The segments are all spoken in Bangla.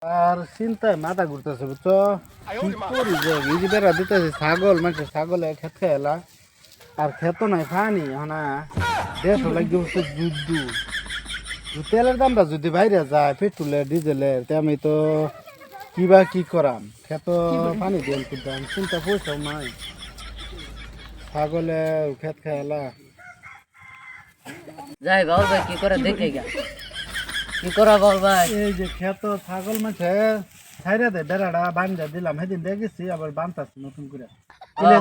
আর চিন্তায় মাথা ঘুরতেছে বুঝছো কি করি যে এই যে বেড়া দিতেছে ছাগল মানে ছাগলে খেত খেলা আর খেত নাই পানি হনা দেশ লাগে হচ্ছে যুদ্ধ তেলের দামটা যদি বাইরে যায় পেট্রোলের ডিজেলের তে আমি তো কিবা কি করাম খেত পানি দিয়ে কিনতাম চিন্তা পয়সাও নাই ছাগলে খেত খেলা যাই বল ভাই কি করে দেখে গা কি করা বল ভাই এই যে খেত ছাগল মাঠে ছাইরা দে বেড়াটা বান্ধা দিলাম সেদিন দেখেছি আবার বান্ধাছি নতুন করে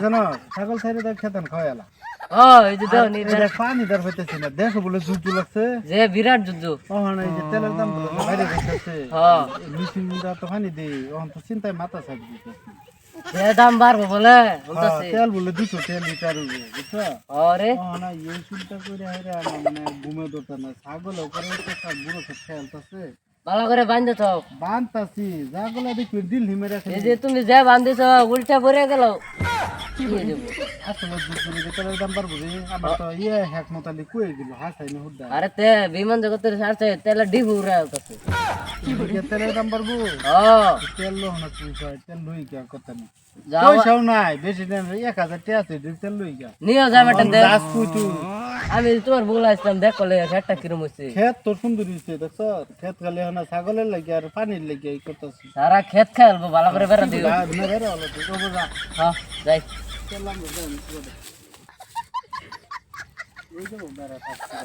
জানো ছাগল ছাইরা দেয় খেতান খাওয়ালা ও এই যে দাও নি পানি দার হইতেছে না দেশ বলে যুদ্ধ লাগছে যে বিরাট যুদ্ধ ওখান এই যে তেলের দাম গুলো বাইরে যাচ্ছে হ্যাঁ মেশিনটা তো পানি দেই ওখান তো চিন্তায় মাথা ছাড় দিতেছি যে দাম বাড়বো বলে বলতাছে তেল বলে 200 তেল লিটার হইবে বুঝছো আরে না এই চিন্তা করে হাইরা মানে ঘুমে দোতা না ছাগল ওপরে তো সব বুড়ো খেলতেছে ভালো করে বাঁধতে তো বানতাছি যাগুলো দেখবি দিল হিমে রাখে এই যে তুমি যে বাঁধতেছ উল্টা পড়ে গেল কি হয়ে যাবো আসলে দুপুরে যে তেলের দাম বাড়বো রে আমার তো ইয়ে হ্যাক মতালি কই দিল হাসাই না হুদ্দা আরে তে বিমান জগতের সাথে তেলে ডিবু উড়ে আছে তেলের দাম বাড়বো ও তেল লো না পয়সা তেল লই গিয়া কথা নেই যাও পয়সাও নাই বেশি দিন 1000 টাকা আছে তেল লই গিয়া নিও যাবেন দে গাছ কুইতু আমি তোমার বলে আসলাম দেখলে একটা কিরম হইছে ক্ষেত তোর সুন্দর হইছে দেখছ ক্ষেত খালি না ছাগলের লাগি আর পানির লাগি এই করতেছি সারা ক্ষেত খেলবো ভালো করে বেড়া দিও না বেরে হলো তো যা হ্যাঁ যাই চললাম ওই যে বেড়া থাকছে